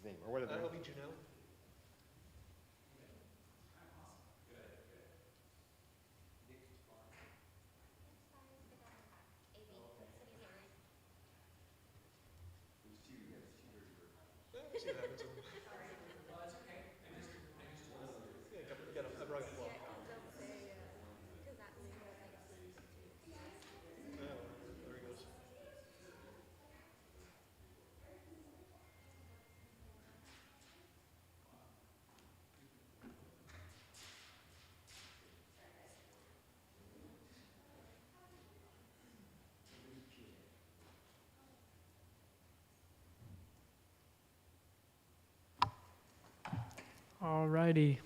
his name? Or what are they? I'll meet you now. See what happens. Yeah, get him. I brought him. Well, there he goes. All righty.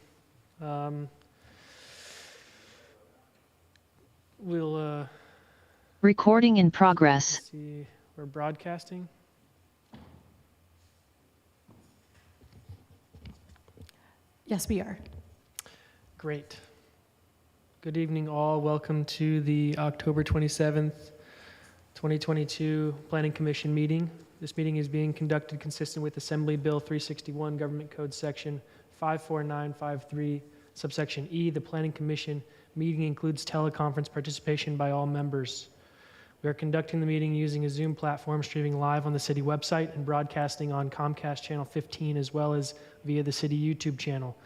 We'll Recording in progress. see. We're broadcasting. Yes, we are. Great. Good evening, all. Welcome to the October 27th, 2022 Planning Commission meeting. This meeting is being conducted consistent with Assembly Bill 361, Government Code Section 54953, subsection E. The Planning Commission meeting includes teleconference participation by all members. We are conducting the meeting using a Zoom platform, streaming live on the city website and broadcasting on Comcast Channel 15, as well as via the city YouTube channel.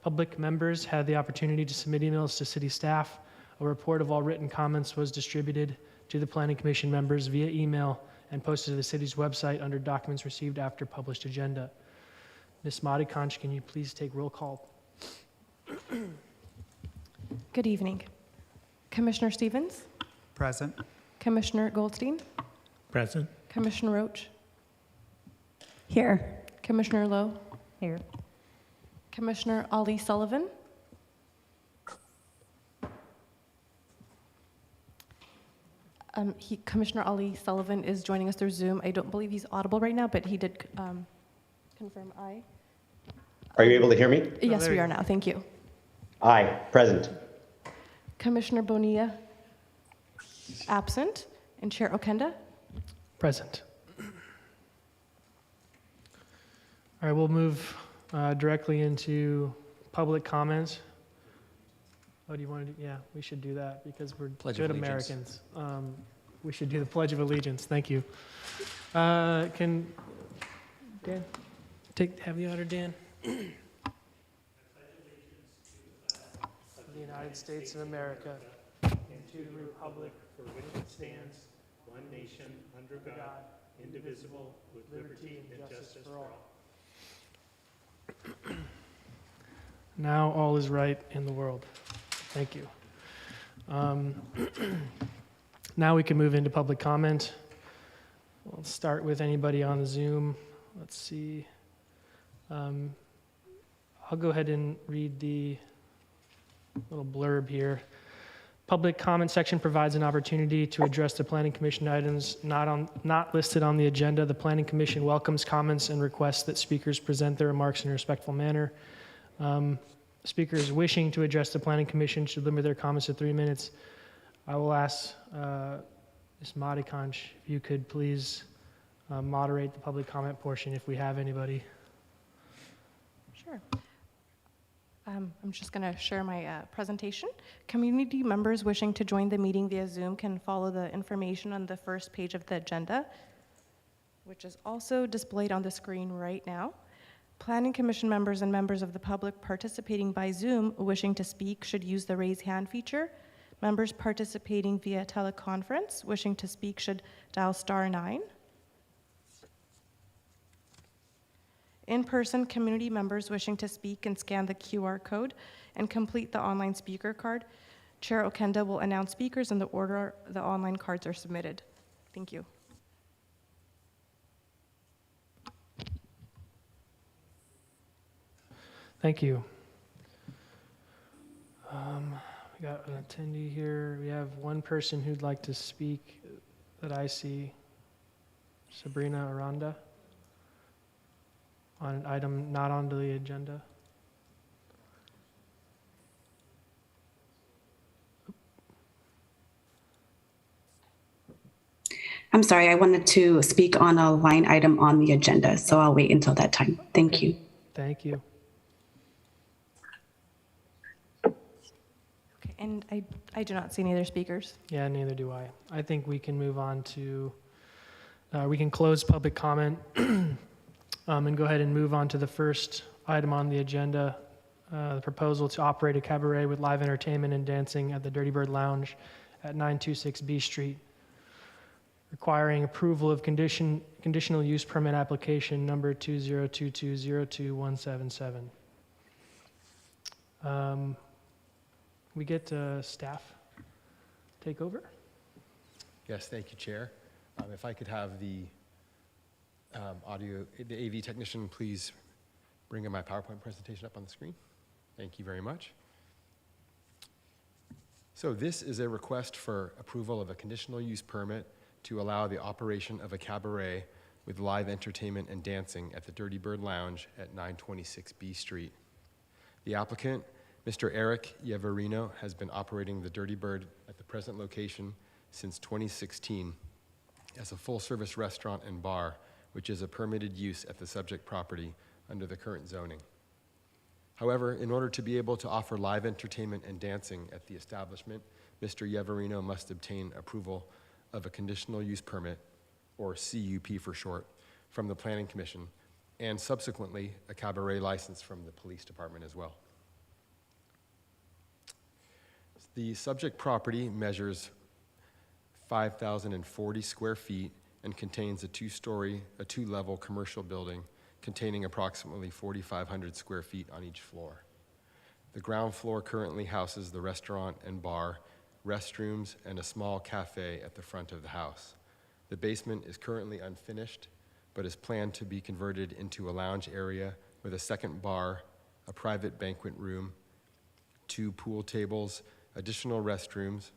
Public members had the opportunity to submit emails to city staff. A report of all written comments was distributed to the Planning Commission members via email and posted to the city's website under documents received after published agenda. Ms. Madikanch, can you please take roll call? Good evening. Commissioner Stevens, Present. Commissioner Goldstein, Present. Commissioner Roach, Here. Commissioner Lowe, Here. Commissioner Ali Sullivan, Commissioner Ali Sullivan is joining us through Zoom. I don't believe he's audible right now, but he did confirm aye. Are you able to hear me? Yes, there we you are now. Thank you. Aye, present. Commissioner Bonilla, absent, and Chair Okenda. Present. All right, we'll move directly into public comments. Oh, do you want to do? Yeah, we should do that because we're Pledge good of Allegiance. Americans. We should do the Pledge of Allegiance. Thank you. Can Dan have the honor, Dan? Of the United States of America and to the republic for which it stands, one nation, under God, indivisible, with liberty and justice for all. Now all is right in the world. Thank you. Now we can move into public comment. We'll start with anybody on Zoom. Let's see. I'll go ahead and read the little blurb here. Public comment section provides an opportunity to address the Planning Commission items not listed on the agenda. The Planning Commission welcomes comments and requests that speakers present their remarks in a respectful manner. Speakers wishing to address the Planning Commission should limit their comments to 3 minutes. I will ask Ms. Madikanch if you could please moderate the public comment portion if we have anybody. Sure. I'm just going to share my presentation. Community members wishing to join the meeting via Zoom can follow the information on the first page of the agenda, which is also displayed on the screen right now. Planning Commission members and members of the public participating by Zoom wishing to speak should use the raise hand feature. Members participating via teleconference wishing to speak should dial *9. In-person community members wishing to speak can scan the QR code and complete the online speaker card. Chair Okenda will announce speakers in the order the online cards are submitted. Thank you. Thank you. We got an attendee here. We have one person who'd like to speak that I see, Sabrina Aranda, on an item not on the agenda. I'm sorry, I wanted to speak on a line item on the agenda, so I'll wait until that time. Thank you. Thank you. Okay, and I do not see any other speakers. Yeah, neither do I. I think we can move on to, we can close public comment and go ahead and move on to the first item on the agenda, the proposal to operate a cabaret with live entertainment and dancing at the Dirty Bird Lounge at 926 B Street, requiring approval of conditional use permit application number 2022022177. We get staff take over? Yes, thank you, Chair. If I could have the the AV technician, please bring my PowerPoint presentation up on the screen. Thank you very much. So this is a request for approval of a conditional use permit to allow the operation of a cabaret with live entertainment and dancing at the Dirty Bird Lounge at 926 B Street. The applicant, Mr. Eric Yeverino, has been operating the Dirty Bird at the present location since 2016 as a full-service restaurant and bar, which is a permitted use at the subject property under the current zoning. However, in order to be able to offer live entertainment and dancing at the establishment, Mr. Yeverino must obtain approval of a conditional use permit, or CUP for short, from the Planning Commission, and subsequently a cabaret license from the police department as well. The subject property measures 5,040 square feet and contains a two-level commercial building containing approximately 4,500 square feet on each floor. The ground floor currently houses the restaurant and bar, restrooms, and a small cafe at the front of the house. The basement is currently unfinished, but is planned to be converted into a lounge area with a second bar, a private banquet room, 2 pool tables, additional restrooms,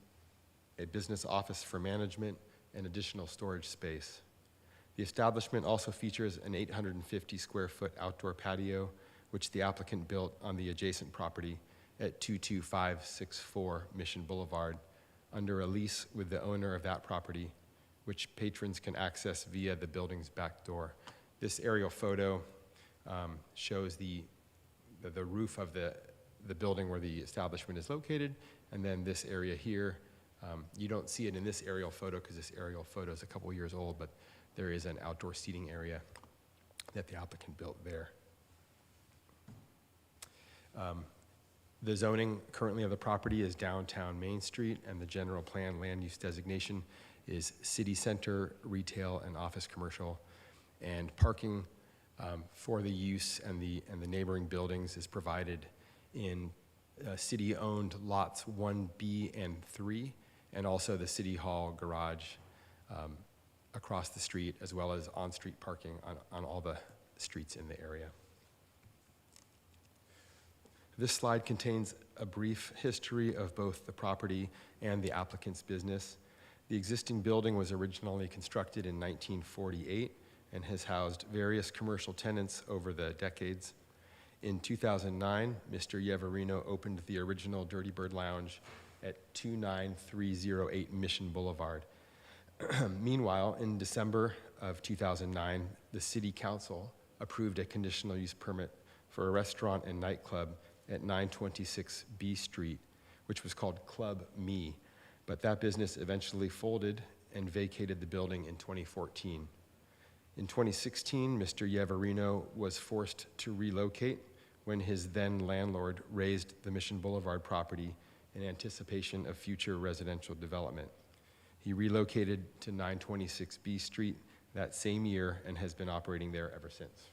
a business office for management, and additional storage space. The establishment also features an 850 square foot outdoor patio, which the applicant built on the adjacent property at 22564 Mission Boulevard under a lease with the owner of that property, which patrons can access via the building's back door. This aerial photo shows the roof of the building where the establishment is located, and then this area here. You don't see it in this aerial photo because this aerial photo is a couple years old, but there is an outdoor seating area that the applicant built there. The zoning currently of the property is downtown Main Street, and the general plan land use designation is city center, retail, and office commercial. And parking for the use and the neighboring buildings is provided in city-owned lots 1B and 3, and also the City Hall garage across the street, as well as on-street parking on all the streets in the area. This slide contains a brief history of both the property and the applicant's business. The existing building was originally constructed in 1948 and has housed various commercial tenants over the decades. In 2009, Mr. Yeverino opened the original Dirty Bird Lounge at 29308 Mission Boulevard. Meanwhile, in December of 2009, the City Council approved a conditional use permit for a restaurant and nightclub at 926 B Street, which was called Club Me, but that business eventually folded and vacated the building in 2014. In 2016, Mr. Yeverino was forced to relocate when his then landlord raised the Mission Boulevard property in anticipation of future residential development. He relocated to 926 B Street that same year and has been operating there ever since.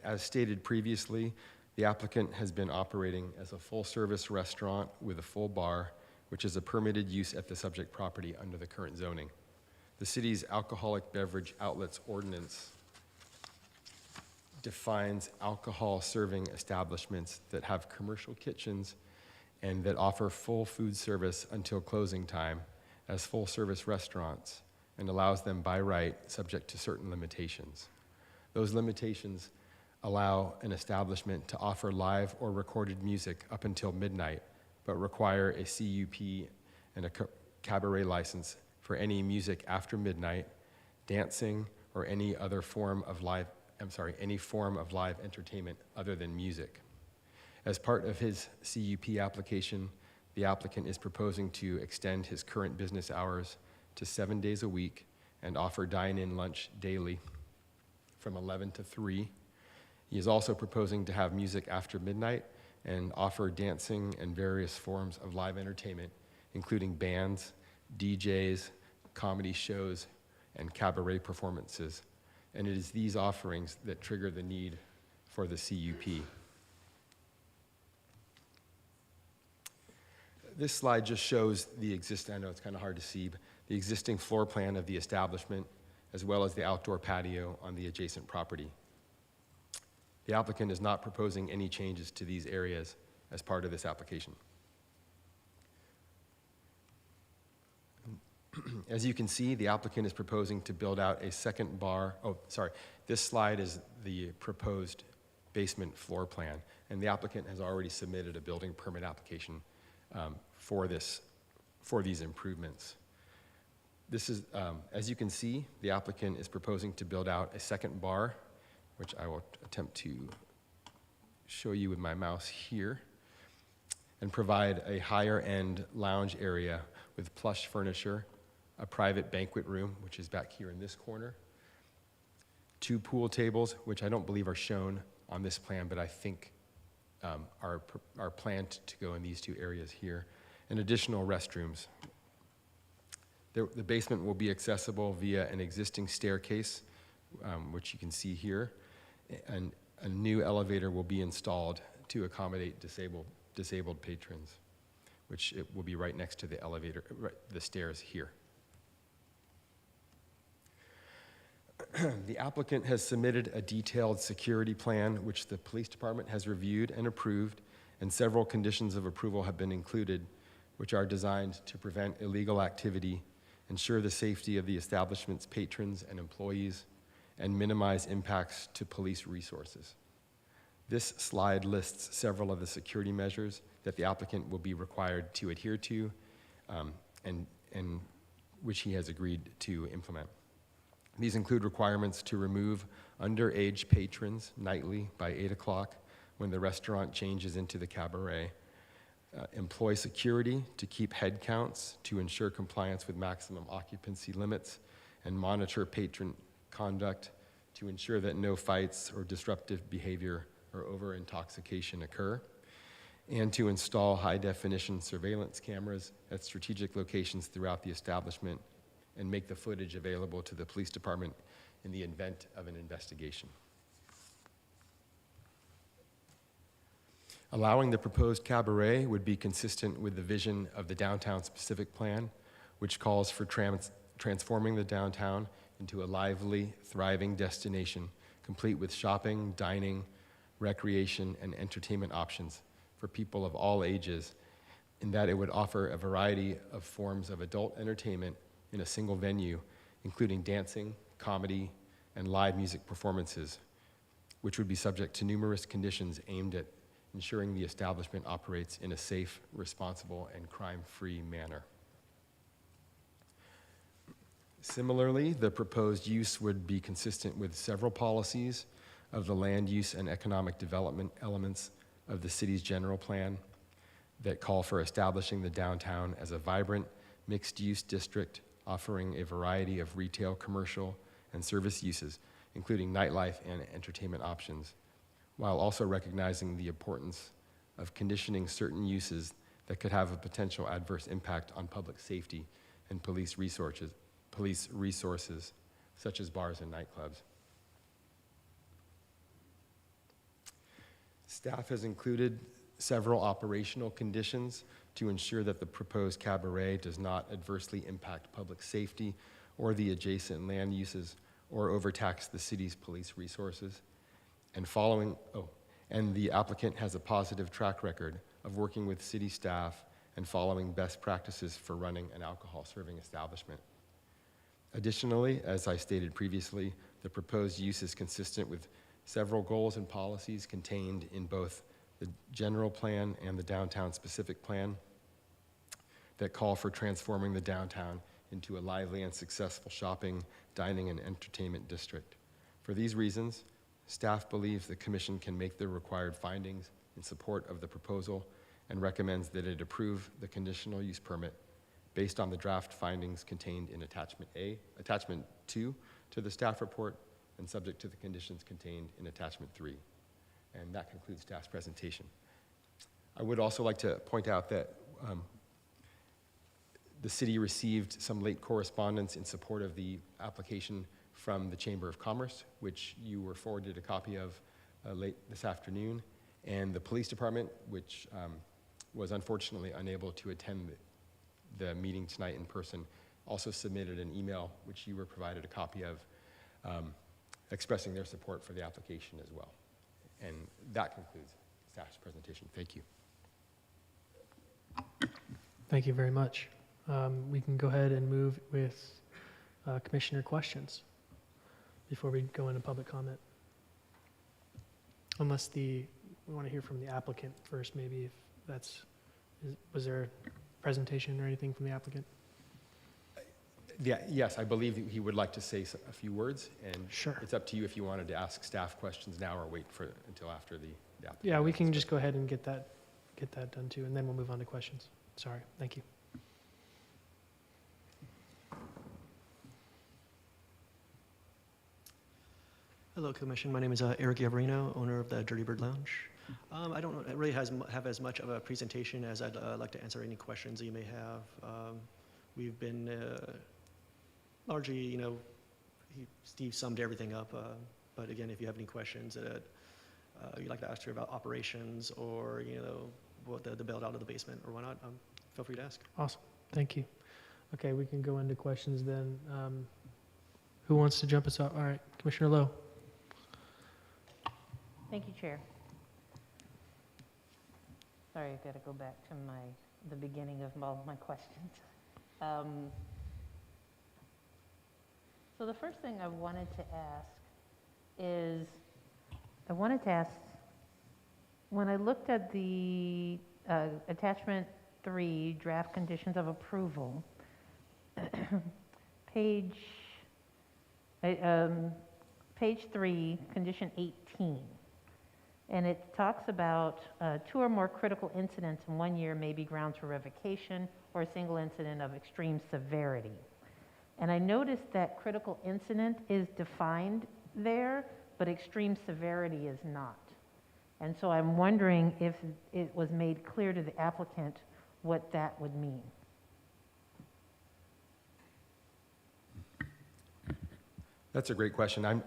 As stated previously, the applicant has been operating as a full-service restaurant with a full bar, which is a permitted use at the subject property under the current zoning. The city's alcoholic beverage outlets ordinance defines alcohol serving establishments that have commercial kitchens and that offer full food service until closing time as full-service restaurants, and allows them by right, subject to certain limitations. Those limitations allow an establishment to offer live or recorded music up until midnight, but require a CUP and a cabaret license for any music after midnight, dancing, or any form of live entertainment other than music. As part of his CUP application, the applicant is proposing to extend his current business hours to 7 days a week and offer dine-in lunch daily from 11 to 3. He is also proposing to have music after midnight and offer dancing and various forms of live entertainment, including bands, DJs, comedy shows, and cabaret performances. And it is these offerings that trigger the need for the CUP. This slide just shows the existing, I know it's kind of hard to see, but the existing floor plan of the establishment, as well as the outdoor patio on the adjacent property. The applicant is not proposing any changes to these areas as part of this application. As you can see, the applicant is proposing to build out a second bar. Oh, sorry. This slide is the proposed basement floor plan, and the applicant has already submitted a building permit application for these improvements. This is, as you can see, the applicant is proposing to build out a second bar, which I will attempt to show you with my mouse here, and provide a higher-end lounge area with plush furniture, a private banquet room, which is back here in this corner, 2 pool tables, which I don't believe are shown on this plan, but I think are planned to go in these 2 areas here, and additional restrooms. The basement will be accessible via an existing staircase, which you can see here, and a new elevator will be installed to accommodate disabled patrons, which it will be right next to the elevator, the stairs here. The applicant has submitted a detailed security plan, which the police department has reviewed and approved, and several conditions of approval have been included, which are designed to prevent illegal activity, ensure the safety of the establishment's patrons and employees, and minimize impacts to police resources. This slide lists several of the security measures that the applicant will be required to adhere to, and which he has agreed to implement. These include requirements to remove underage patrons nightly by 8 o'clock when the restaurant changes into the cabaret, employ security to keep head counts to ensure compliance with maximum occupancy limits, and monitor patron conduct to ensure that no fights or disruptive behavior or over-intoxication occur, and to install high-definition surveillance cameras at strategic locations throughout the establishment and make the footage available to the police department in the event of an investigation. Allowing the proposed cabaret would be consistent with the vision of the downtown specific plan, which calls for transforming the downtown into a lively, thriving destination, complete with shopping, dining, recreation, and entertainment options for people of all ages, in that it would offer a variety of forms of adult entertainment in a single venue, including dancing, comedy, and live music performances, which would be subject to numerous conditions aimed at ensuring the establishment operates in a safe, responsible, and crime-free manner. Similarly, the proposed use would be consistent with several policies of the land use and economic development elements of the city's general plan that call for establishing the downtown as a vibrant, mixed-use district offering a variety of retail, commercial, and service uses, including nightlife and entertainment options, while also recognizing the importance of conditioning certain uses that could have a potential adverse impact on public safety and police resources, such as bars and nightclubs. Staff has included several operational conditions to ensure that the proposed cabaret does not adversely impact public safety or the adjacent land uses or overtax the city's police resources. And the applicant has a positive track record of working with city staff and following best practices for running an alcohol serving establishment. Additionally, as I stated previously, the proposed use is consistent with several goals and policies contained in both the general plan and the downtown specific plan that call for transforming the downtown into a lively and successful shopping, dining, and entertainment district. For these reasons, staff believes the commission can make the required findings in support of the proposal and recommends that it approve the conditional use permit based on the draft findings contained in attachment 2 to the staff report and subject to the conditions contained in attachment 3. And that concludes staff's presentation. I would also like to point out that the city received some late correspondence in support of the application from the Chamber of Commerce, which you were forwarded a copy of late this afternoon, and the police department, which was unfortunately unable to attend the meeting tonight in person, also submitted an email, which you were provided a copy of, expressing their support for the application as well. And that concludes staff's presentation. Thank you. Thank you very much. We can go ahead and move with commissioner questions before we go into public comment. Unless we want to hear from the applicant first, maybe if that's, was there a presentation or anything from the applicant? Yeah, yes, I believe that he would like to say a few words, and Sure. it's up to you if you wanted to ask staff questions now or wait until after the applicant. Yeah, we can just go ahead and get that done too, and then we'll move on to questions. Sorry, thank you. Hello, Commission. My name is Eric Yavarino, owner of the Dirty Bird Lounge. I don't really have as much of a presentation as I'd like to answer any questions that you may have. We've been largely, Steve summed everything up. But again, if you have any questions that you'd like to ask her about operations or, what the build out of the basement or whatnot, feel free to ask. Awesome, thank you. Okay, we can go into questions then. Who wants to jump us off? All right, Commissioner Lowe. Thank you, Chair. Sorry, I've got to go back to the beginning of all my questions. So the first thing I wanted to ask is, when I looked at the attachment 3, draft conditions of approval, page 3, condition 18. And it talks about 2 or more critical incidents in 1 year may be grounds for revocation or a single incident of extreme severity. And I noticed that critical incident is defined there, but extreme severity is not. And so I'm wondering if it was made clear to the applicant what that would mean. That's a great question. I'm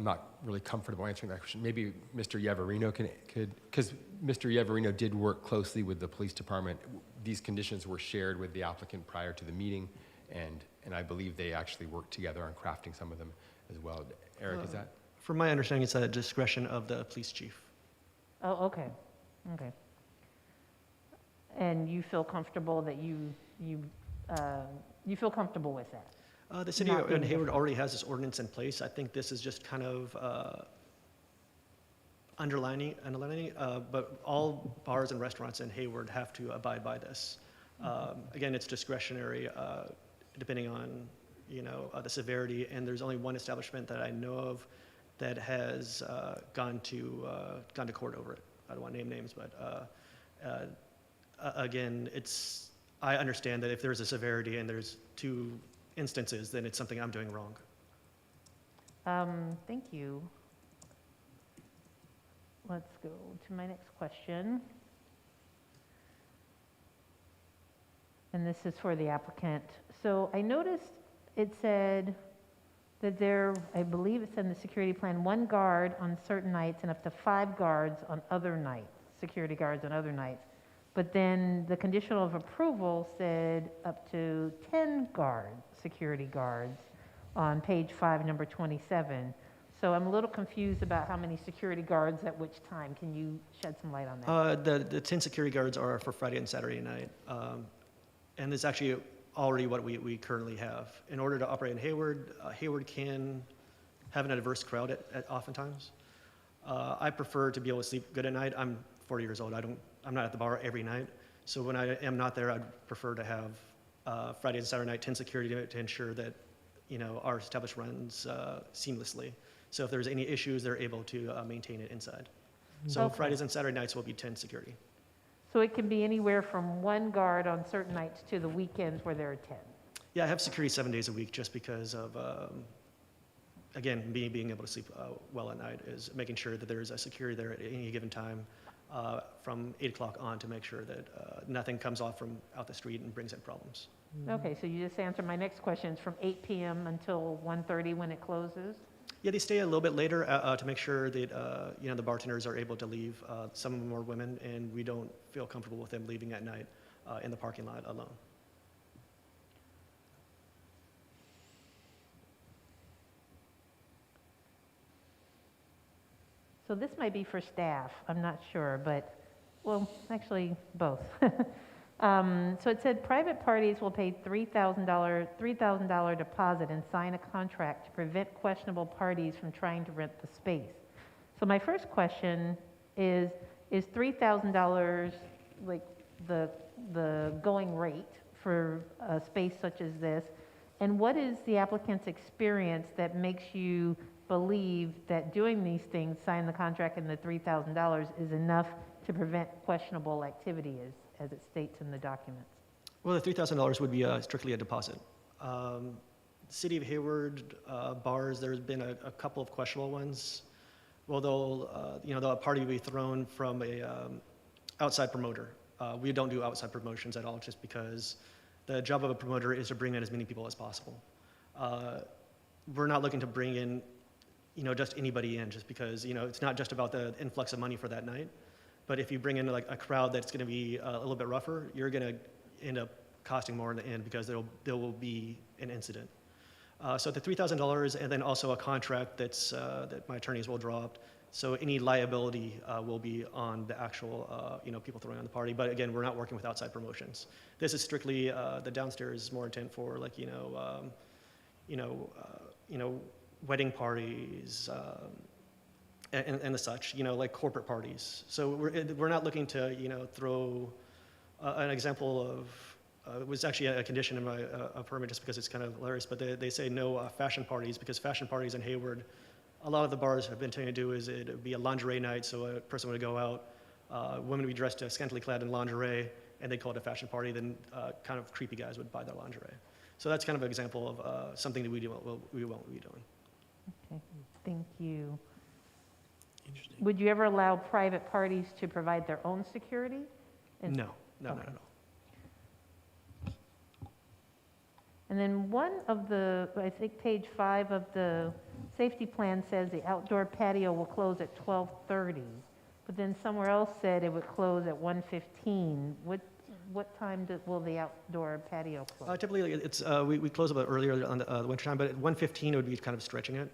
not really comfortable answering that question. Maybe Mr. Yavarino could, because Mr. Yavarino did work closely with the police department. These conditions were shared with the applicant prior to the meeting, and I believe they actually worked together on crafting some of them as well. Eric, is that? From my understanding, it's a discretion of the police chief. Oh, okay, okay. And you feel comfortable that you feel comfortable with that? The city Not being in Hayward different. already has this ordinance in place. I think this is just kind of underlining, but all bars and restaurants in Hayward have to abide by this. Again, it's discretionary depending on, the severity, and there's only one establishment that I know of that has gone to court over it. I don't want to name names, but again, I understand that if there's a severity and there's 2 instances, then it's something I'm doing wrong. Thank you. Let's go to my next question. And this is for the applicant. So I noticed it said that I believe it said in the security plan, 1 guard on certain nights and up to 5 guards on other nights, security guards on other nights. But then the conditional of approval said up to 10 security guards on page 5, number 27. So I'm a little confused about how many security guards at which time. Can you shed some light on that? The 10 security guards are for Friday and Saturday night. And it's actually already what we currently have. In order to operate in Hayward, Hayward can have an adverse crowd at oftentimes. I prefer to be able to sleep good at night. I'm 40 years old. I'm not at the bar every night. So when I am not there, I'd prefer to have Friday and Saturday night 10 security to ensure that, our establishment runs seamlessly. So if there's any issues, they're able to maintain it inside. So Okay. Fridays and Saturday nights will be 10 security. So it can be anywhere from 1 guard on certain nights to the weekends where there are 10. Yeah, I have security 7 days a week just because of, again, being able to sleep well at night is making sure that there's a security there at any given time from 8 o'clock on to make sure that nothing comes off from out the street and brings in problems. Okay, so you just answered my next question. It's from 8 p.m. until 1:30 when it closes? Yeah, they stay a little bit later to make sure that the bartenders are able to leave. Some of them are women, and we don't feel comfortable with them leaving at night in the parking lot alone. So this might be for staff, I'm not sure, but, well, actually, both. So it said private parties will pay $3,000 deposit and sign a contract to prevent questionable parties from trying to rent the space. So my first question is $3,000 like the going rate for a space such as this? And what is the applicant's experience that makes you believe that doing these things, sign the contract and the $3,000 is enough to prevent questionable activity as it states in the documents? Well, the $3,000 would be strictly a deposit. City of Hayward bars, there's been a couple of questionable ones. Well, a party will be thrown from a outside promoter. We don't do outside promotions at all, just because the job of a promoter is to bring in as many people as possible. We're not looking to bring in, just anybody in, just because, it's not just about the influx of money for that night. But if you bring in like a crowd that's going to be a little bit rougher, you're going to end up costing more in the end because there will be an incident. So the $3,000, and then also a contract that my attorneys will draw up. So any liability will be on the actual, people throwing on the party. But again, we're not working with outside promotions. This is strictly the downstairs is more intent for like wedding parties. And the such, like corporate parties. So we're not looking to, throw an example of, it was actually a condition in my permit just because it's kind of hilarious, but they say no fashion parties, because fashion parties in Hayward, a lot of the bars have been tending to do is it would be a lingerie night, so a person would go out, women would be dressed scantily clad in lingerie, and they call it a fashion party, then kind of creepy guys would buy their lingerie. So that's kind of an example of something that we won't be doing. Okay, thank you. Would you ever allow private parties to provide their own security? No, Okay. no. And then one of the, I think page 5 of the safety plan says the outdoor patio will close at 12:30, but then somewhere else said it would close at 1:15. What time will the outdoor patio close? Typically, it's we close a bit earlier on the winter time, but at 1:15 it would be kind of stretching it.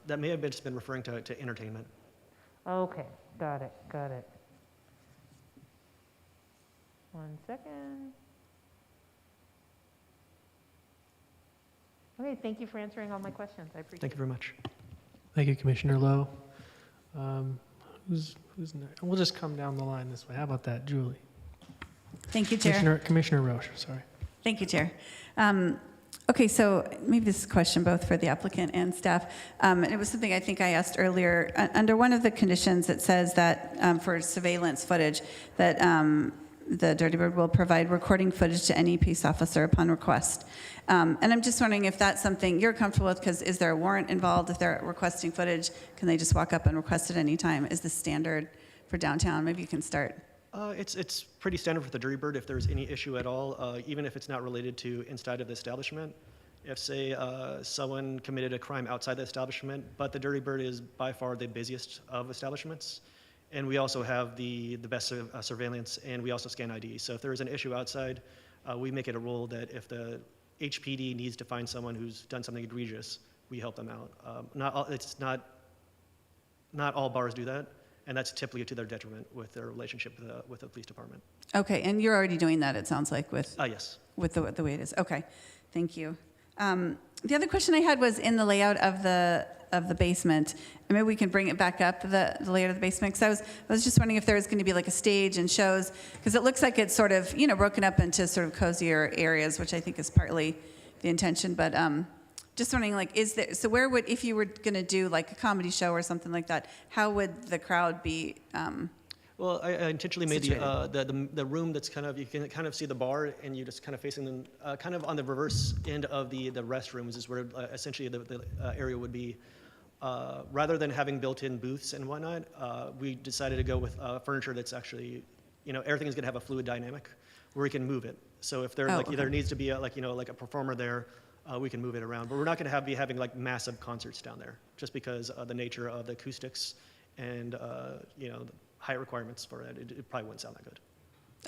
That may have just been referring to entertainment. Okay, got it. 1 second. Okay, thank you for answering all my questions. I appreciate it. Thank you very much. Thank you, Commissioner Lowe. Who's next? We'll just come down the line this way. How about that, Julie? Thank you, Chair. Commissioner Roche, sorry. Thank you, Chair. Okay, so maybe this is a question both for the applicant and staff. And it was something I think I asked earlier. Under one of the conditions, it says that for surveillance footage, that the Dirty Bird will provide recording footage to any peace officer upon request. And I'm just wondering if that's something you're comfortable with, because is there a warrant involved if they're requesting footage? Can they just walk up and request at any time? Is this standard for downtown? Maybe you can start. It's pretty standard for the Dirty Bird if there's any issue at all, even if it's not related to inside of the establishment. If, say, someone committed a crime outside the establishment, but the Dirty Bird is by far the busiest of establishments, and we also have the best surveillance, and we also scan ID. So if there is an issue outside, we make it a rule that if the HPD needs to find someone who's done something egregious, we help them out. Not all bars do that. And that's typically to their detriment with their relationship with the police department. Okay, and you're already doing that, it sounds like, with Yes. with the way it is. Okay, thank you. And The other question I had was in the layout of the basement. And maybe we can bring it back up, the layout of the basement. Because I was just wondering if there was going to be like a stage and shows, because it looks like it's sort of, broken up into sort of cozier areas, which I think is partly the intention. But just wondering, like, so where would, if you were going to do like a comedy show or something like that, how would the crowd be? Well, I intentionally made the room that's kind of, you can kind of see the bar and you just kind of facing them, kind of on the reverse end of the restrooms is where essentially the area would be. Rather than having built-in booths and whatnot, we decided to go with furniture that's actually, everything is going to have a fluid dynamic where we can move it. So if there there needs to be like a performer there, we can move it around. But we're not going to be having like massive concerts down there just because of the nature of the acoustics and the height requirements for it. It probably wouldn't sound that good.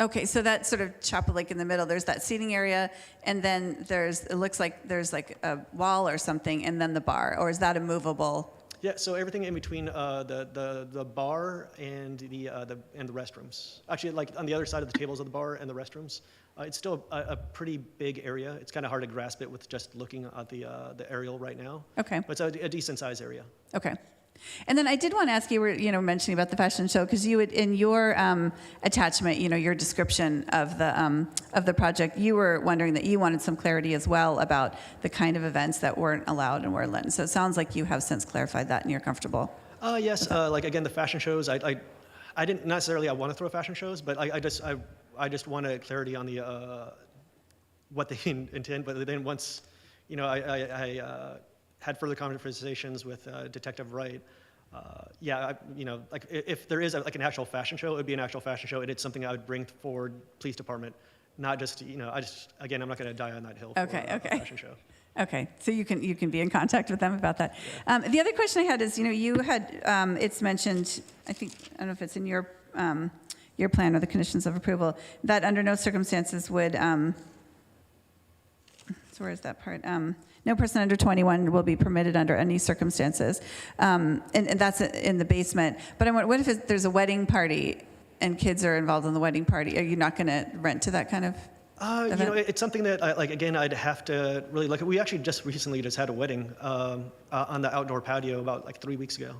Okay, so that sort of chapel like in the middle, there's that seating area, and then it looks like there's like a wall or something, and then the bar, or is that a movable? Yeah, so everything in between the bar and the restrooms. Actually, like on the other side of the tables of the bar and the restrooms, it's still a pretty big area. It's kind of hard to grasp it with just looking at the aerial right now. Okay. But it's a decent sized area. Okay. And then I did want to ask you, were mentioning about the fashion show, because you would, in your attachment, your description of the project, you were wondering that you wanted some clarity as well about the kind of events that weren't allowed and were let. So it sounds like you have since clarified that and you're comfortable. Yes, like again, the fashion shows. I didn't necessarily want to throw fashion shows, but I just wanted clarity on the what they intend. But then once, I had further conversations with Detective Wright. Like if there is like an actual fashion show, it would be an actual fashion show, and it's something I would bring forward police department, not just I'm not going to die on that hill for a fashion show. Okay, so you can be in contact with them about that. Yeah. The other question I had is, you had it's mentioned, I don't know if it's in your plan or the conditions of approval, that under no circumstances would. So where is that part? No person under 21 will be permitted under any circumstances. And that's in the basement. But I wonder, what if there's a wedding party and kids are involved in the wedding party? Are you not going to rent to that kind of event? It's something that, I'd have to really look at. We actually just recently had a wedding on the outdoor patio about like 3 weeks ago.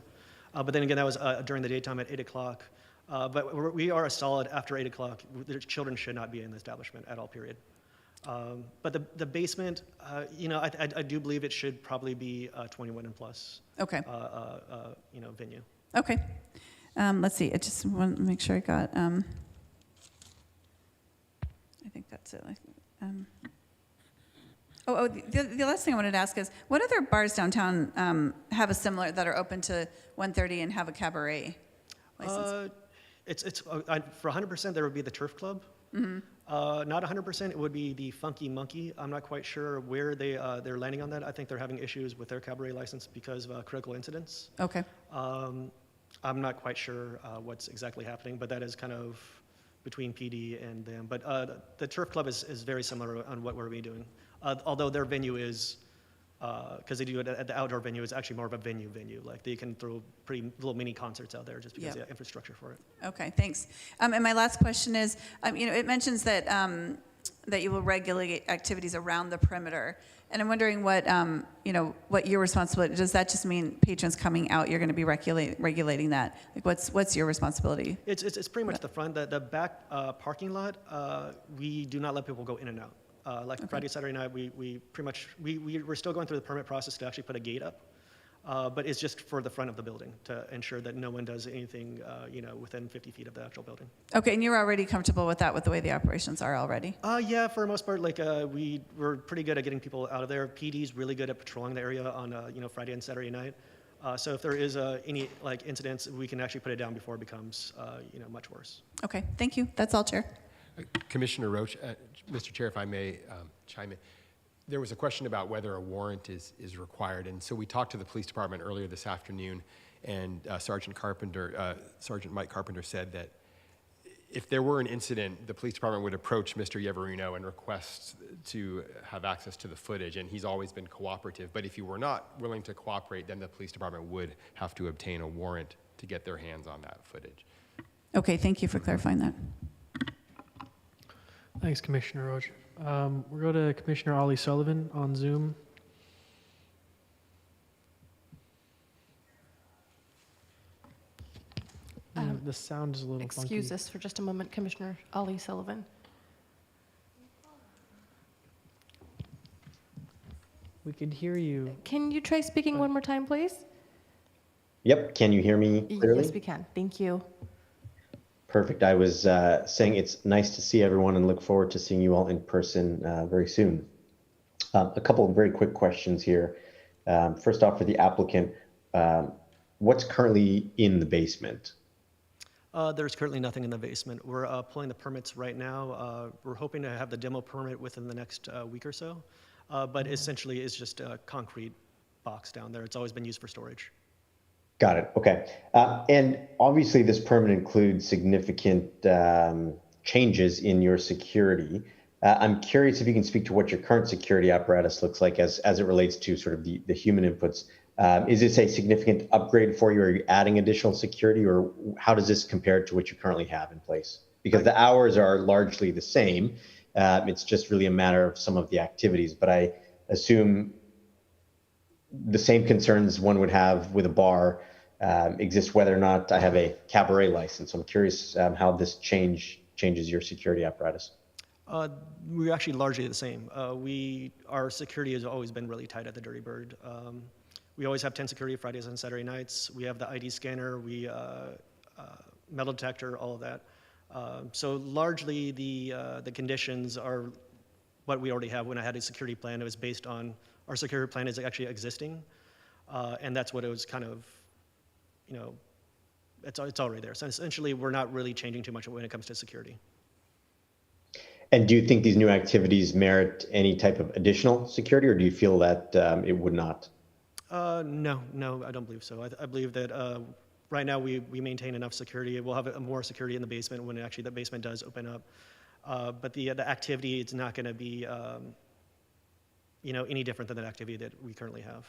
But then again, that was during the daytime at 8 o'clock. But we are a solid after 8 o'clock. The children should not be in the establishment at all, period. But the basement, I do believe it should probably be 21 and plus. Okay. Venue. Okay. Let's see. I just want to make sure I got. I think that's it. The last thing I wanted to ask is, what other bars downtown have a similar that are open to 1:30 and have a cabaret license? It's for 100%. There would be the Turf Club. Mm-hmm. Not 100%. It would be the Funky Monkey. I'm not quite sure where they're landing on that. I think they're having issues with their cabaret license because of critical incidents. Okay. I'm not quite sure what's exactly happening, but that is kind of between PD and them. But the Turf Club is very similar on what we're doing. Although their venue is, because they do it at the outdoor venue, is actually more of a venue. Like they can throw pretty little mini concerts out there just because of the infrastructure for it. Okay, thanks. And my last question is, it mentions that that you will regulate activities around the perimeter, and I'm wondering what what your responsibility. Does that just mean patrons coming out? You're going to be regulating that. Like, what's your responsibility? It's pretty much the front. The back parking lot. We do not let people go in and out. Friday, Saturday night, we're still going through the permit process to actually put a gate up, but it's just for the front of the building to ensure that no one does anything, within 50 feet of the actual building. Okay, and you're already comfortable with that, with the way the operations are already? Yeah, for the most part, we're pretty good at getting people out of there. PD's really good at patrolling the area on, Friday and Saturday night. So if there is any incidents, we can actually put it down before it becomes, much worse. Okay, thank you. That's all, Chair. Commissioner Roach, Mr. Chair, if I may chime in. There was a question about whether a warrant is required, and so we talked to the police department earlier this afternoon, and Sergeant Mike Carpenter said that if there were an incident, the police department would approach Mr. Yeverino and request to have access to the footage, and he's always been cooperative. But if you were not willing to cooperate, then the police department would have to obtain a warrant to get their hands on that footage. Okay, thank you for clarifying that. Thanks, Commissioner Roach. We'll go to Commissioner Ollie Sullivan on Zoom. the sound is a little funky. Excuse us for just a moment, Commissioner Ali Sullivan. We could hear you. Can you try speaking one more time, please? Yep, can you hear me clearly? Yes, we can. Thank you. Perfect. I was saying it's nice to see everyone and look forward to seeing you all in person very soon. A couple of very quick questions here. First off, for the applicant, what's currently in the basement? There's currently nothing in the basement. We're pulling the permits right now. We're hoping to have the demo permit within the next week or so, but essentially it's just a concrete box down there. It's always been used for storage. Got it. Okay. And obviously, this permit includes significant changes in your security. I'm curious if you can speak to what your current security apparatus looks like as it relates to sort of the human inputs. Is this a significant upgrade for you? Are you adding additional security, or how does this compare to what you currently have in place? Because the hours are largely the same. It's just really a matter of some of the activities. But I assume the same concerns one would have with a bar exist whether or not I have a cabaret license. I'm curious how this changes your security apparatus. We're actually largely the same. Our security has always been really tight at the Dirty Bird. We always have 10 security Fridays and Saturday nights. We have the ID scanner, metal detector, all of that. So largely the conditions are what we already have. When I had a security plan, it was based on our security plan is actually existing, and that's what it was kind of, it's already there. So essentially, we're not really changing too much when it comes to security. And do you think these new activities merit any type of additional security, or do you feel that it would not? No, I don't believe so. I believe that right now we maintain enough security. We'll have more security in the basement when actually the basement does open up. But the activity, it's not going to be any different than the activity that we currently have.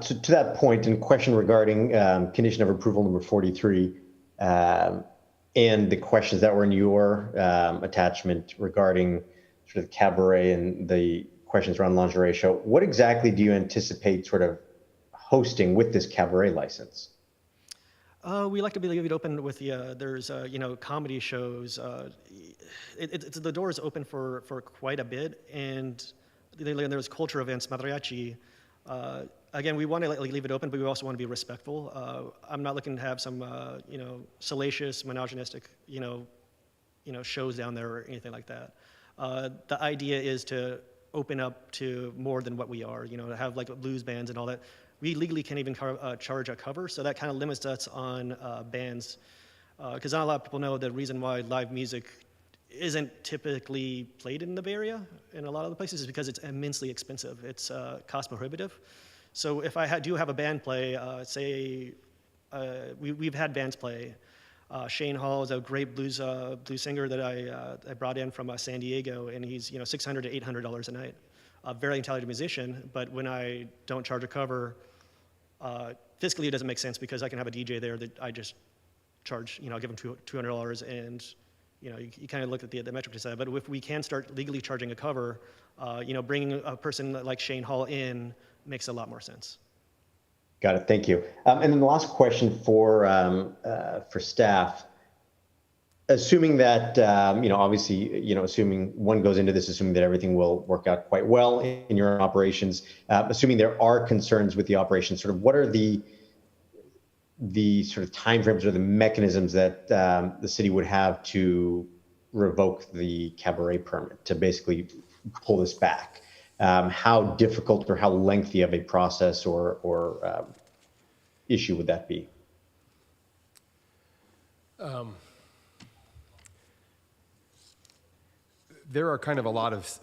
So to that point, and question regarding condition of approval number 43, and the questions that were in your attachment regarding sort of cabaret and the questions around lingerie show, what exactly do you anticipate sort of hosting with this cabaret license? We like to leave it open with there's comedy shows. The door is open for quite a bit, and there's culture events, mariachi. Again, we want to leave it open, but we also want to be respectful. I'm not looking to have some salacious, misogynistic shows down there or anything like that. The idea is to open up to more than what we are. To have like blues bands and all that. We legally can't even charge a cover, so that kind of limits us on bands. Because not a lot of people know the reason why live music isn't typically played in the Bay Area in a lot of the places is because it's immensely expensive. It's cost prohibitive. So if I do have a band play, we've had bands play. Shane Hall is a great blues singer that I brought in from San Diego, and he's $600 to $800 a night. A very intelligent musician, but when I don't charge a cover, fiscally it doesn't make sense because I can have a DJ there that I just charge, I'll give him $200, and you kind of look at the metric to say, but if we can start legally charging a cover, bringing a person like Shane Hall in makes a lot more sense. Got it. Thank you. And then the last question for staff. Assuming that, obviously, assuming one goes into this, assuming that everything will work out quite well in your operations, assuming there are concerns with the operation, sort of what are the sort of timeframes or the mechanisms that the city would have to revoke the cabaret permit, to basically pull this back? How difficult or how lengthy of a process or issue would that be? There are kind of a lot of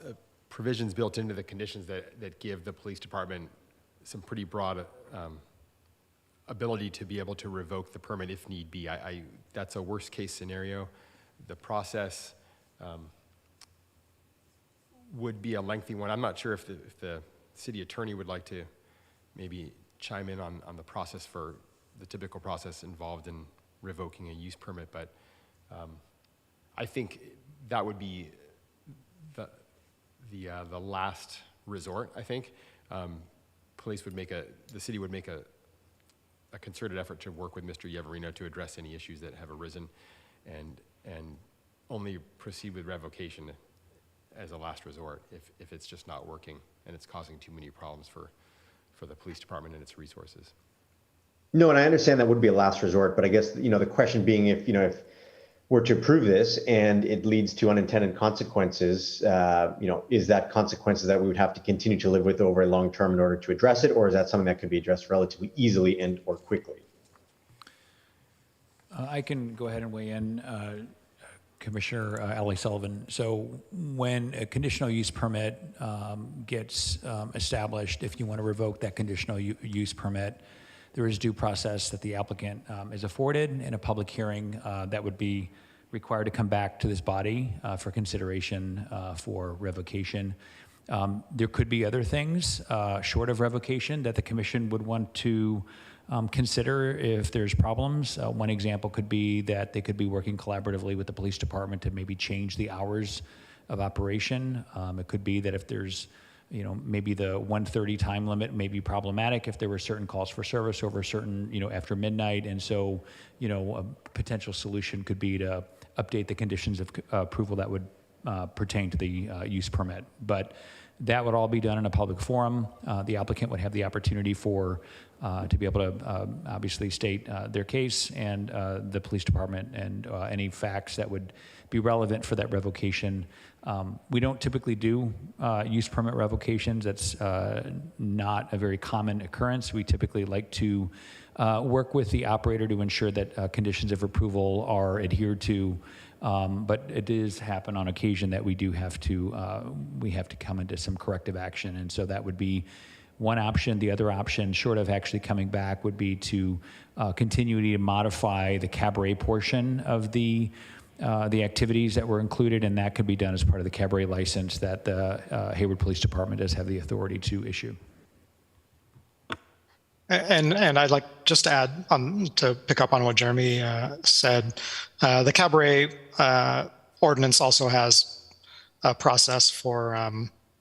provisions built into the conditions that give the police department some pretty broad ability to be able to revoke the permit if need be. That's a worst case scenario. The process would be a lengthy one. I'm not sure if the city attorney would like to maybe chime in on the process for the typical process involved in revoking a use permit, but I think that would be the last resort. I think the city would make a a concerted effort to work with Mr. Yeverino to address any issues that have arisen, and only proceed with revocation as a last resort if it's just not working and it's causing too many problems for the police department and its resources. No, and I understand that would be a last resort, but I guess, the question being if we're to approve this and it leads to unintended consequences, is that consequences that we would have to continue to live with over a long term in order to address it, or is that something that could be addressed relatively easily and or quickly? I can go ahead and weigh in, Commissioner Ali Sullivan. So when a conditional use permit gets established, if you want to revoke that conditional use permit, there is due process that the applicant is afforded in a public hearing that would be required to come back to this body for consideration for revocation. There could be other things short of revocation that the commission would want to consider if there's problems. One example could be that they could be working collaboratively with the police department to maybe change the hours of operation. It could be that if there's, maybe the 1:30 time limit may be problematic if there were certain calls for service over certain, after midnight. And so, a potential solution could be to update the conditions of approval that would pertain to the use permit. But that would all be done in a public forum. The applicant would have the opportunity to be able to obviously state their case, and the police department and any facts that would be relevant for that revocation. We don't typically do use permit revocations. That's not a very common occurrence. We typically like to work with the operator to ensure that conditions of approval are adhered to. But it does happen on occasion that we do have to come into some corrective action, and so that would be one option. The other option, short of actually coming back, would be to continue to modify the cabaret portion of the activities that were included, and that could be done as part of the cabaret license that the Hayward Police Department does have the authority to issue. And I'd like just to add to pick up on what Jeremy said. The cabaret ordinance also has a process for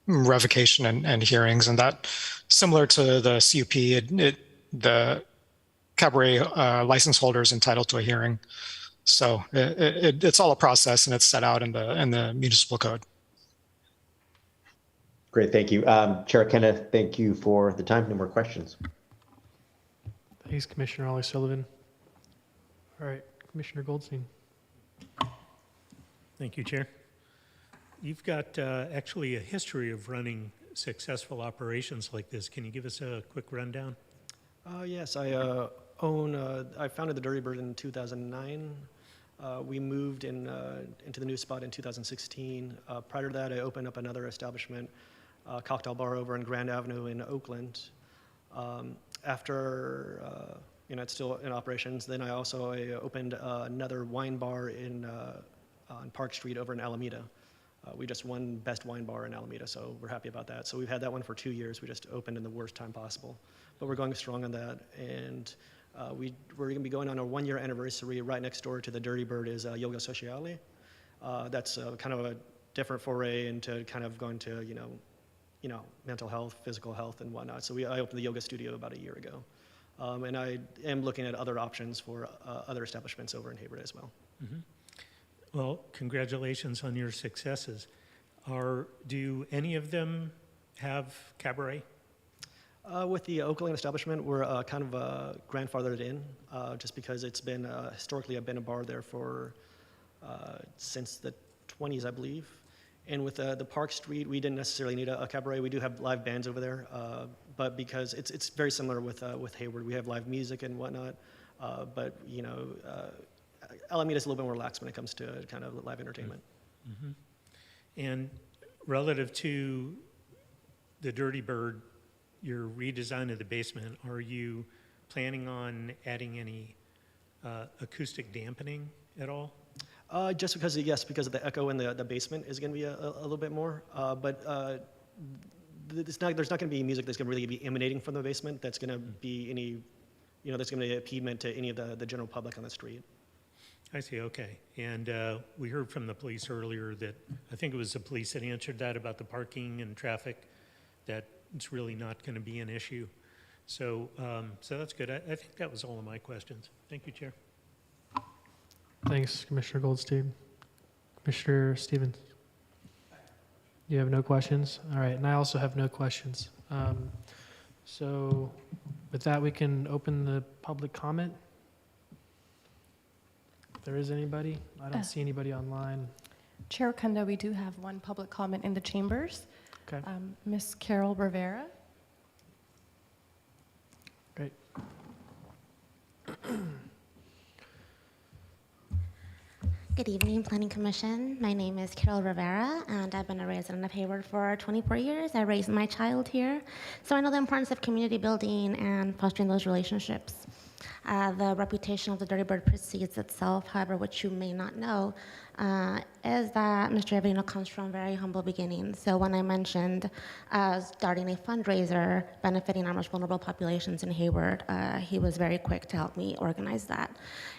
revocation and hearings, and that, similar to the CUP, the cabaret license holder is entitled to a hearing. So it's all a process, and it's set out in the municipal code. Great, thank you. Chair Kenneth, thank you for the time. No more questions. Thanks, Commissioner Ali Sullivan. All right, Commissioner Goldstein. Thank you, Chair. You've got actually a history of running successful operations like this. Can you give us a quick rundown? Yes, I founded the Dirty Bird in 2009. We moved into the new spot in 2016. Prior to that, I opened up another establishment, cocktail bar over in Grand Avenue in Oakland. After it's still in operations, then I also opened another wine bar on Park Street over in Alameda. We just won Best Wine Bar in Alameda, so we're happy about that. So we've had that one for 2 years. We just opened in the worst time possible, but we're going strong on that. And we're going to be going on our 1-year anniversary. Right next door to the Dirty Bird is Yoga Sociale. That's kind of a different foray into kind of going to mental health, physical health, and whatnot. So I opened the yoga studio about a year ago. And I am looking at other options for other establishments over in Hayward as well. Mm-hmm. Well, congratulations on your successes. Do any of them have cabaret? With the Oakland establishment, we're kind of grandfathered in, just because it's been historically I've been a bar there for since the 20s, I believe. And with the Park Street, we didn't necessarily need a cabaret. We do have live bands over there, but because it's very similar with Hayward, we have live music and whatnot. But Alameda's a little bit more relaxed when it comes to kind of live entertainment. Mm-hmm. And relative to the Dirty Bird, your redesign of the basement, are you planning on adding any acoustic dampening at all? Just because of the echo in the basement is going to be a little bit more, but there's not going to be music that's going to really be emanating from the basement that's going to be any, that's going to be impediment to any of the general public on the street. I see, okay. And we heard from the police earlier that, I think it was the police that answered that about the parking and traffic, that it's really not going to be an issue. So, so that's good. I think that was all of my questions. Thank you, Chair. Thanks, Commissioner Goldstein. Commissioner Stevens? You have no questions? All right, and I also have no questions. So with that, we can open the public comment. If there is anybody, I don't see anybody online. Chair Kunda, we do have one public comment in the chambers. Okay. Ms. Carol Rivera. Great. Good evening, Planning Commission. My name is Carol Rivera, and I've been a resident of Hayward for 24 years. I raised my child here, so I know the importance of community building and fostering those relationships. The reputation of the Dirty Bird precedes itself, however, what you may not know is that Mr. Avino comes from very humble beginnings. So when I mentioned starting a fundraiser benefiting our most vulnerable populations in Hayward, he was very quick to help me organize that.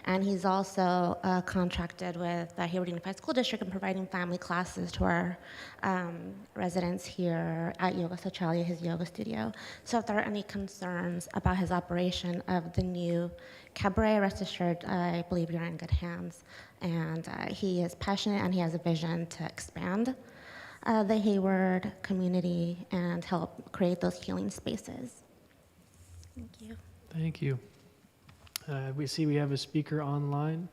And he's also contracted with the Hayward Unified School District in providing family classes to our residents here at Yoga Sochalia, his yoga studio. So if there are any concerns about his operation of the new cabaret, rest assured, I believe you're in good hands. And he is passionate and he has a vision to expand the Hayward community and help create those healing spaces. Thank you. Thank you. We see we have a speaker online.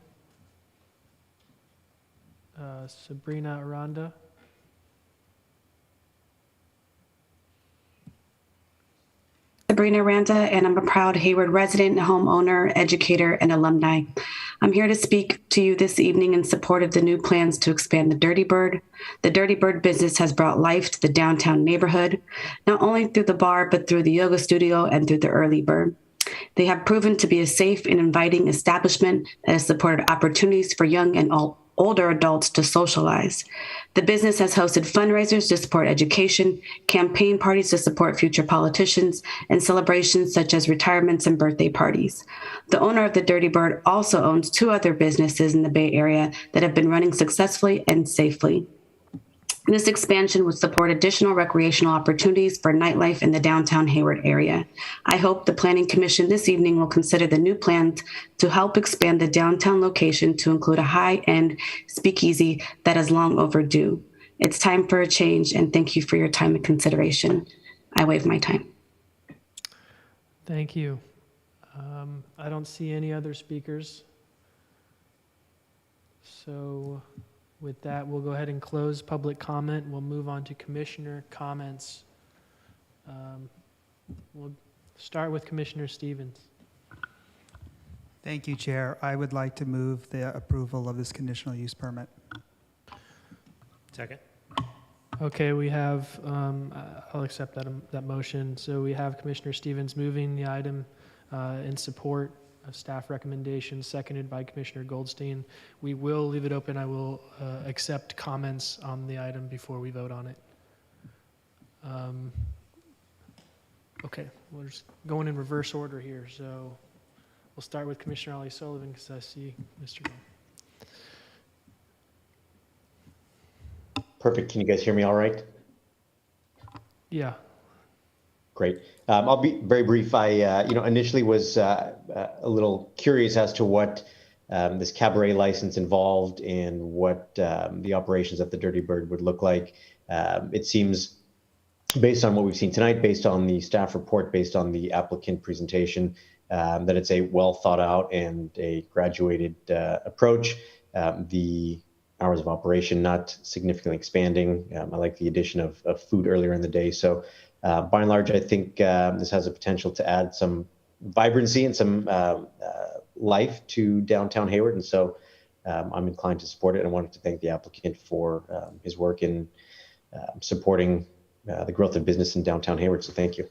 Sabrina Aranda. Sabrina Aranda, and I'm a proud Hayward resident, homeowner, educator, and alumni. I'm here to speak to you this evening in support of the new plans to expand the Dirty Bird. The Dirty Bird business has brought life to the downtown neighborhood, not only through the bar, but through the yoga studio and through the early bird. They have proven to be a safe and inviting establishment that has supported opportunities for young and older adults to socialize. The business has hosted fundraisers to support education, campaign parties to support future politicians, and celebrations such as retirements and birthday parties. The owner of the Dirty Bird also owns 2 other businesses in the Bay Area that have been running successfully and safely. This expansion would support additional recreational opportunities for nightlife in the downtown Hayward area. I hope the Planning Commission this evening will consider the new plans to help expand the downtown location to include a high-end speakeasy that is long overdue. It's time for a change, and thank you for your time and consideration. I waive my time. Thank you. I don't see any other speakers. So with that, we'll go ahead and close public comment. We'll move on to commissioner comments. We'll start with Commissioner Stevens. Thank you, Chair. I would like to move the approval of this conditional use permit. Second. Okay, we have, I'll accept that motion. So we have Commissioner Stevens moving the item in support of staff recommendations, seconded by Commissioner Goldstein. We will leave it open. I will accept comments on the item before we vote on it. Okay, we're just going in reverse order here. So we'll start with Commissioner Ali Sullivan because I see Mr. Perfect. Can you guys hear me all right? Yeah. Great. I'll be very brief. I, initially was a little curious as to what this cabaret license involved and what the operations at the Dirty Bird would look like. It seems, based on what we've seen tonight, based on the staff report, based on the applicant presentation, that it's a well thought out and a graduated approach. The hours of operation not significantly expanding. I like the addition of food earlier in the day. So by and large, I think this has a potential to add some vibrancy and some life to downtown Hayward. And so I'm inclined to support it. And I wanted to thank the applicant for his work in supporting the growth of business in downtown Hayward. So thank you.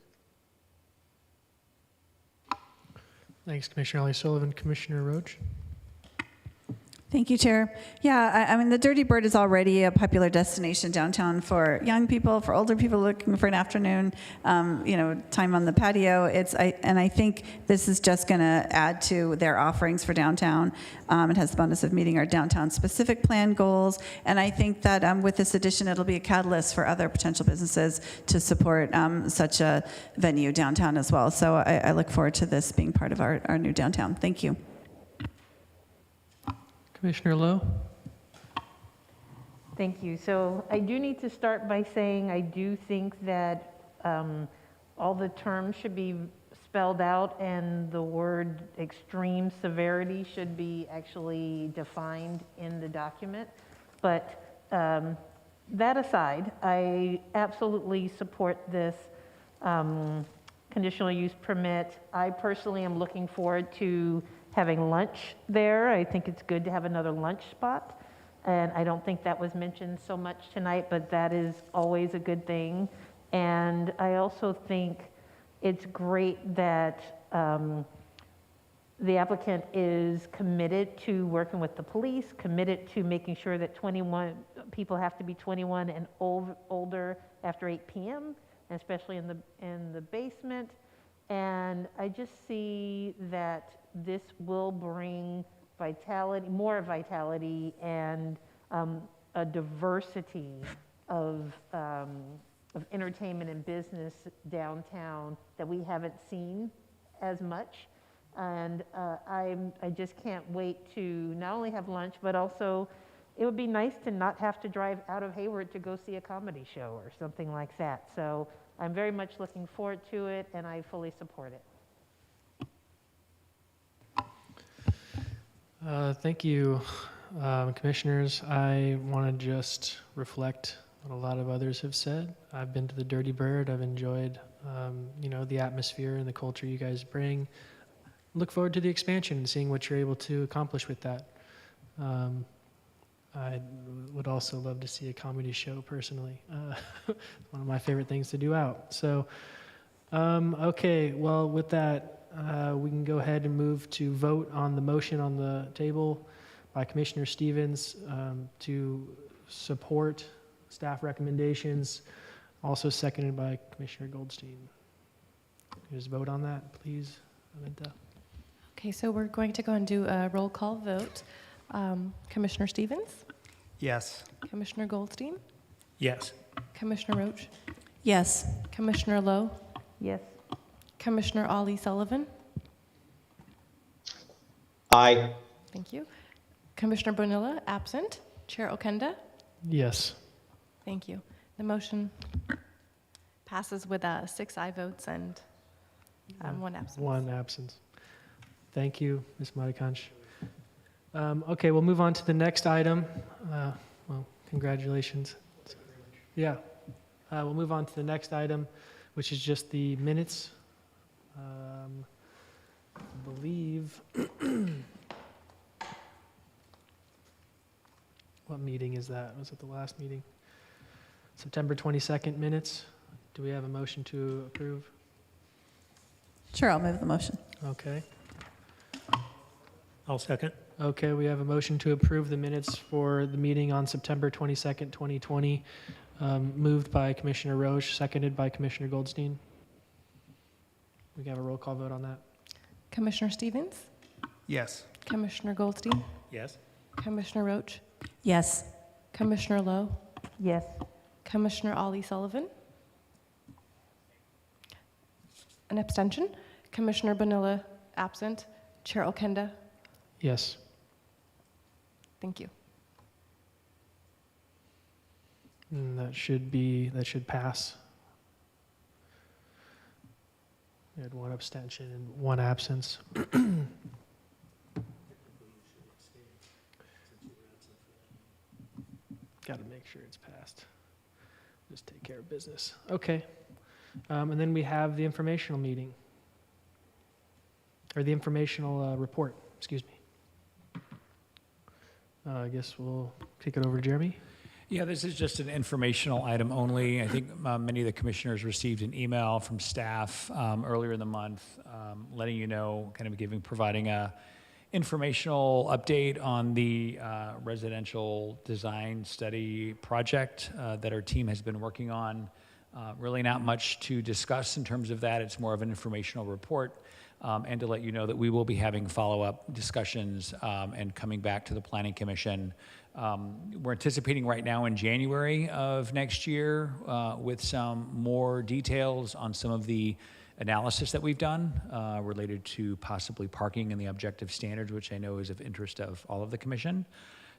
Thanks, Commissioner Ali Sullivan. Commissioner Roach. Thank you, Chair. Yeah, I mean, the Dirty Bird is already a popular destination downtown for young people, for older people looking for an afternoon, time on the patio. And I think this is just going to add to their offerings for downtown. It has the bonus of meeting our downtown-specific plan goals. And I think that with this addition, it'll be a catalyst for other potential businesses to support such a venue downtown as well. So I look forward to this being part of our new downtown. Thank you. Commissioner Lowe? Thank you. So I do need to start by saying I do think that all the terms should be spelled out and the word extreme severity should be actually defined in the document. But that aside, I absolutely support this conditional use permit. I personally am looking forward to having lunch there. I think it's good to have another lunch spot. And I don't think that was mentioned so much tonight, but that is always a good thing. And I also think it's great that the applicant is committed to working with the police, committed to making sure that people have to be 21 and older after 8 p.m., especially in the basement. And I just see that this will bring vitality, more vitality, and a diversity of entertainment and business downtown that we haven't seen as much. And I just can't wait to not only have lunch, but also it would be nice to not have to drive out of Hayward to go see a comedy show or something like that. So I'm very much looking forward to it, and I fully support it. Thank you, commissioners. I want to just reflect what a lot of others have said. I've been to the Dirty Bird. I've enjoyed, the atmosphere and the culture you guys bring. Look forward to the expansion and seeing what you're able to accomplish with that. I would also love to see a comedy show personally. One of my favorite things to do out. So, okay, well, with that, we can go ahead and move to vote on the motion on the table by Commissioner Stevens to support staff recommendations, also seconded by Commissioner Goldstein. Just vote on that, please, Aminta. Okay, so we're going to go and do a roll call vote. Commissioner Stevens? Yes. Commissioner Goldstein? Yes. Commissioner Roach? Yes. Commissioner Lowe? Yes. Commissioner Ollie Sullivan? Aye. Thank you. Commissioner Bonilla, absent. Chair Okenda? Yes. Thank you. The motion passes with 6 aye votes and 1 absence. One absence. Thank you, Ms. Madikanch. Okay, we'll move on to the next item. Well, congratulations. Yeah. We'll move on to the next item, which is just the minutes. I believe, what meeting is that? Was it the last meeting? September 22nd minutes. Do we have a motion to approve? Sure, I'll move the motion. Okay. I'll second. Okay, we have a motion to approve the minutes for the meeting on September 22nd, 2020, moved by Commissioner Roche, seconded by Commissioner Goldstein. We can have a roll call vote on that. Commissioner Stevens? Yes. Commissioner Goldstein? Yes. Commissioner Roach? Yes. Commissioner Lowe? Yes. Commissioner Ollie Sullivan? An abstention. Commissioner Bonilla, absent. Chair Okenda? Yes. Thank you. And that should pass. We had 1 abstention and 1 absence. Got to make sure it's passed. Just take care of business. Okay. And then we have the informational meeting, or the informational report, excuse me. I guess we'll kick it over to Jeremy. Yeah, this is just an informational item only. I think many of the commissioners received an email from staff earlier in the month letting you know, providing a informational update on the residential design study project that our team has been working on. Really not much to discuss in terms of that. It's more of an informational report. And to let you know that we will be having follow-up discussions and coming back to the Planning Commission. We're anticipating right now in January of next year with some more details on some of the analysis that we've done related to possibly parking and the objective standards, which I know is of interest of all of the commission.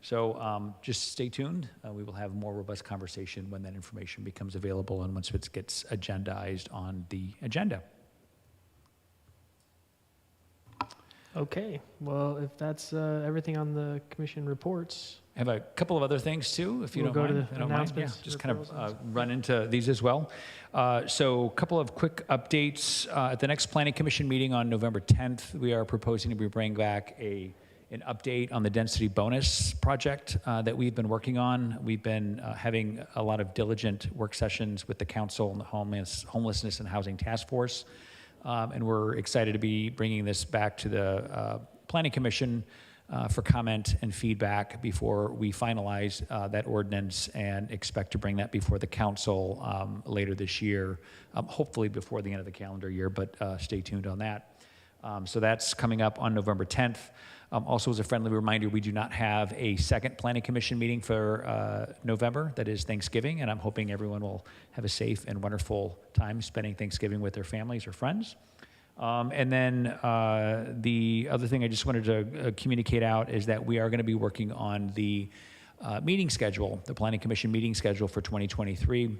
So just stay tuned. We will have more robust conversation when that information becomes available and once it gets agendized on the agenda. Okay, well, if that's everything on the commission reports. I have a couple of other things too, if you We'll don't go mind. to I don't mind. Yeah, announcements, just kind of referrals, run into these as well. So a couple of quick updates. At the next Planning Commission meeting on November 10th, we are proposing to bring back an update on the density bonus project that we've been working on. We've been having a lot of diligent work sessions with the council and the Homelessness and Housing Task Force. And we're excited to be bringing this back to the Planning Commission for comment and feedback before we finalize that ordinance and expect to bring that before the council later this year, hopefully before the end of the calendar year, but stay tuned on that. So that's coming up on November 10th. Also, as a friendly reminder, we do not have a second Planning Commission meeting for November. That is Thanksgiving, and I'm hoping everyone will have a safe and wonderful time spending Thanksgiving with their families or friends. And then the other thing I just wanted to communicate out is that we are going to be working on the meeting schedule, the Planning Commission meeting schedule for 2023,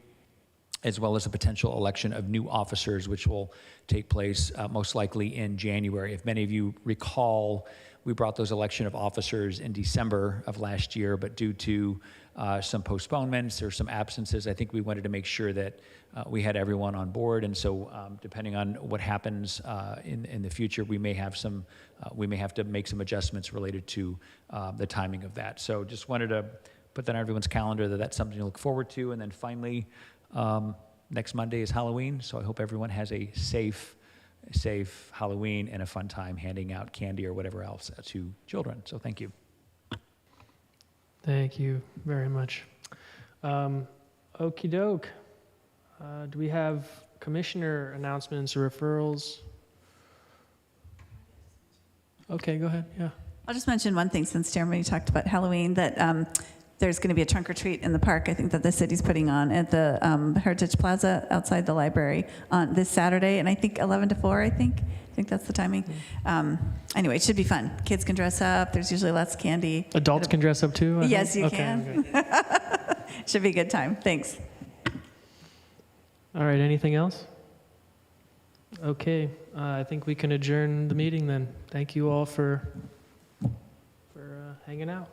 as well as a potential election of new officers, which will take place most likely in January. If many of you recall, we brought those election of officers in December of last year, but due to some postponements or some absences, I think we wanted to make sure that we had everyone on board. And so depending on what happens in the future, we may have to make some adjustments related to the timing of that. So just wanted to put that on everyone's calendar that that's something to look forward to. And then finally, next Monday is Halloween. So I hope everyone has a safe Halloween and a fun time handing out candy or whatever else to children. So thank you. Thank you very much. Okey doke. Do we have commissioner announcements or referrals? Okay, go ahead. Yeah. I'll just mention one thing since Jeremy talked about Halloween, that there's going to be a trunk or treat in the park, I think, that the city's putting on at the Heritage Plaza outside the library on this Saturday, and I think 11 to 4, I think that's the timing. Anyway, it should be fun. Kids can dress up. There's usually lots of candy. Adults can dress up too? Yes, you can. Okay. Should be a good time. Thanks. All right, anything else? Okay, I think we can adjourn the meeting then. Thank you all for hanging out.